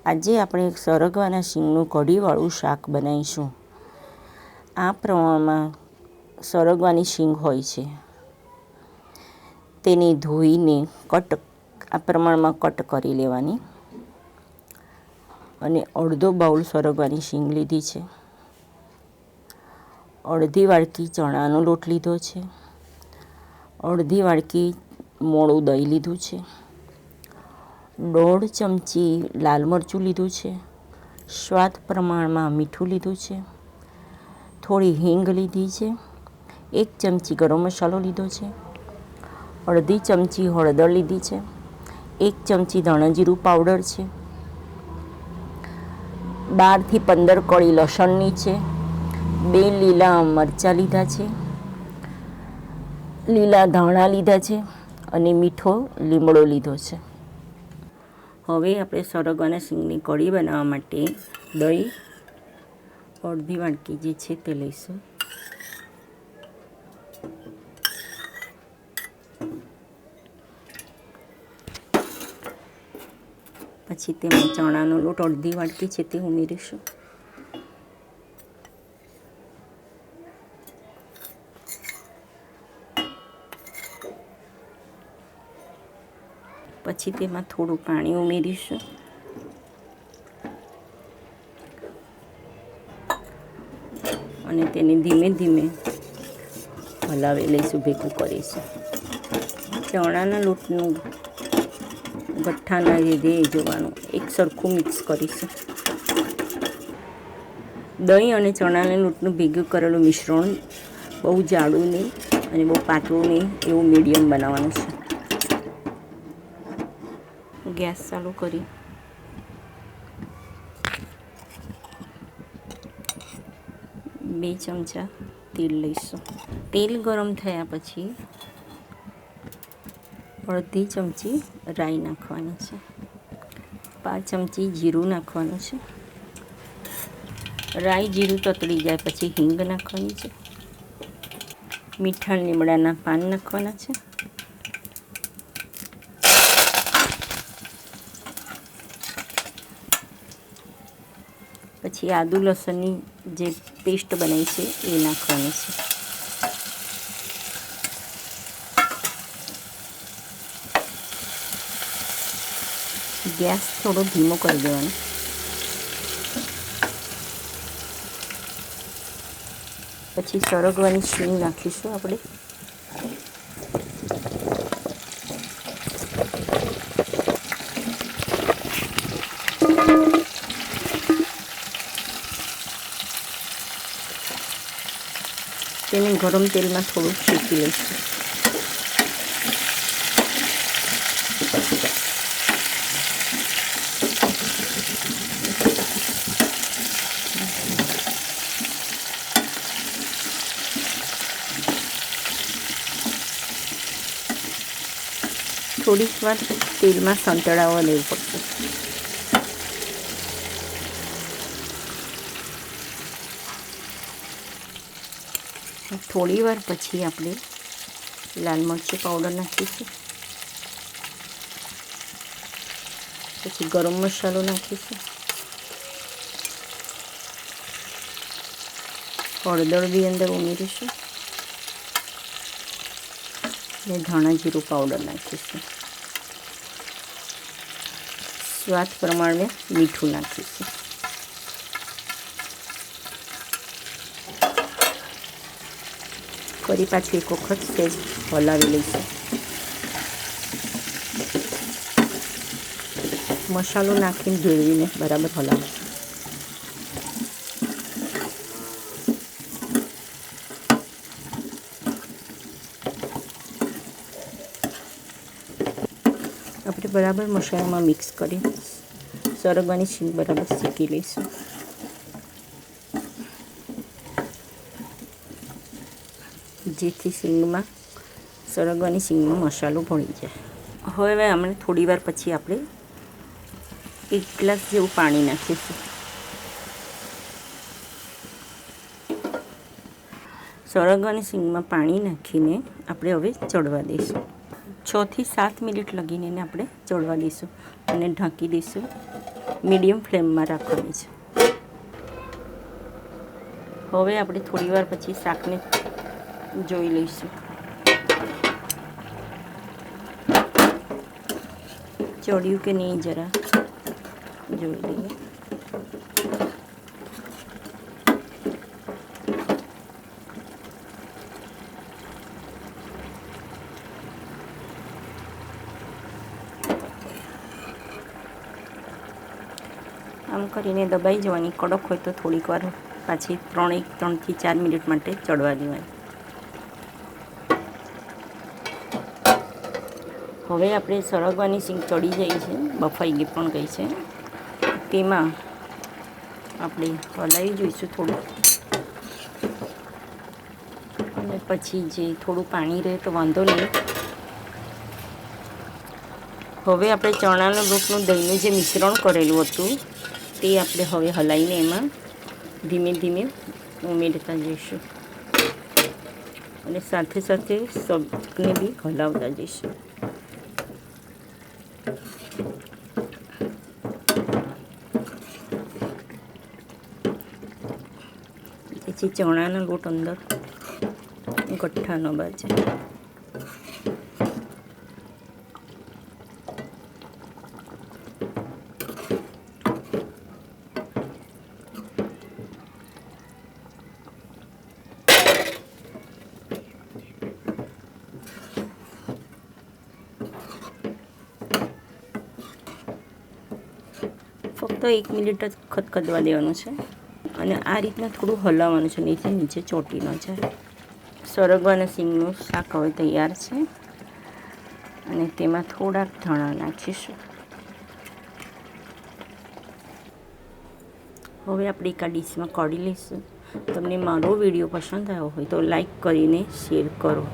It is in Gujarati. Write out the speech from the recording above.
આજે આપણે સરગવાના શીંગનું કઢીવાળું શાક બનાવીશું. આ પ્રમાણમાં સરગવાની શીંગ હોય છે. તેને ધોઈને આ પ્રમાણમાં કટ કરી લેવાની. અને અડધો બાઉલ સરગવાની શીંગ લીધી છે. અડધી વાડકી ચણાનો લોટ લીધો છે. અડધી વાડકી મોળું દહીં લીધું છે. 1.5 ચમચી લાલ મરચું લીધું છે. સ્વાદ પ્રમાણમાં મીઠું લીધું છે. થોડી હિંગ લીધી છે. 1 ચમચી ગરમ મસાલો લીધો છે. અડધી ચમચી હળદર લીધી છે. 1 ચમચી ધાણા જીરું પાવડર છે. 12 થી 15 કળી લસણની છે. 2 લીલા મરચાં લીધા છે. લીલા ધાણા લીધા છે અને મીઠો લીમડો લીધો છે. હવે આપણે સરગવાના શીંગની કઢી બનાવવા માટે દહીં અડધી વાટકી જે છે તે લઈશું. પછી તેમાં ચણાનો લોટ અડધી વાટકી છે તે ઉમેરીશું. પછી તેમાં થોડું પાણી ઉમેરીશું. અને તેને ધીમે ધીમે હલાવી લઈશું, ભેગું કરીશું. ચણાના લોટનું ગઠ્ઠાના લીધે જોવાનું, એક સરખું મિક્સ કરીશું. દહીં અને ચણાના લોટનું ભેગું કરેલું મિશ્રણ બહુ જાડું નહીં અને બહુ પાતળું નહીં, એવું મીડિયમ બનાવવાનું છે. ગેસ ચાલુ કરી બે ચમચા તેલ લઈશું. તેલ ગરમ થયા પછી અડધી ચમચી રાઈ નાખવાની છે. 5 ચમચી જીરું નાખવાનું છે. રાઈ જીરું તતડી જાય પછી હિંગ નાખવાની છે. મીઠા લીમડાના પાન નાખવાના છે. પછી આદુ લસણની જે પેસ્ટ બનાવી છે એ નાખવાની છે. ગેસ થોડો ધીમો કરી દેવાનો. પછી સરગવાની શીંગ નાખીશું આપણે. તેને ગરમ તેલમાં થોડુંક શેકી લઈશું. થોડીક વાર તેલમાં સંતળાવવા દેવું પડશે. થોડી વાર પછી આપણે લાલ મરચું પાવડર નાખીશું. પછી ગરમ મસાલો નાખીશું. હળદર બી અંદર ઉમેરીશું અને ધાણા જીરું પાવડર નાખીશું. સ્વાદ પ્રમાણે મીઠું નાખીશું. ફરી પાછું એક વખત સહેજ હલાવી લઈશું. મસાલો નાખીને ભેળવીને બરાબર હલાવીશું. આપણે બરાબર મસાલામાં મિક્સ કરી સરગવાની શીંગ બરાબર શેકી લઈશું. જેથી શીંગમાં સરગવાની શીંગમાં મસાલો ભળી જાય. હવે આપણે થોડી વાર પછી આપણે 1 ગ્લાસ જેવું પાણી નાખીશું. સરગવાની શીંગમાં પાણી નાખીને આપણે હવે ચડવા દઈશું. 6 થી 7 મિનિટ લગીને એને આપણે ચડવા દઈશું અને ઢાંકી દઈશું. મીડિયમ ફ્લેમમાં રાખવાની છે. હવે આપણે થોડી વાર પછી શાકને જોઈ લઈશું. ચડ્યું કે નહીં જરા જોઈ લઈએ. આમ કરીને દબાઈ જવાની. કડક હોય તો થોડીક વાર પાછી 3 થી 4 મિનિટ માટે ચડવા દેવાની. હવે આપણે સરગવાની સિંગ ચડી જાય છે, બફાઈ ગઈ પણ ગઈ છે. તેમાં આપણે હલાવી જોઈશું થોડું, અને પછી જે થોડું પાણી રહે તો વાંધો નહીં. હવે આપણે ચણાના લોટનું દહીંનું જે મિશ્રણ કરેલું હતું તે આપણે હવે હલાવીને એમાં ધીમે ધીમે ઉમેરતા જઈશું, અને સાથે સાથે સબને બી હલાવતા જઈશું. જેથી ચણાનો લોટ અંદર ગઠ્ઠા ન બાજે. ફક્ત 1 મિનિટ જ ખદખદવા દેવાનું છે, અને આ રીતના થોડું હલાવવાનું છે, નીચે નીચે ચોંટી ન જાય. સરગવાના સિંગનું શાક હવે તૈયાર છે, અને તેમાં થોડાક ધાણા નાખીશું. હવે આપણે એક આ ડીશમાં કાઢી લઈશું. તમને મારો વિડીયો પસંદ આવ્યો હોય તો લાઈક કરીને શેર કરો.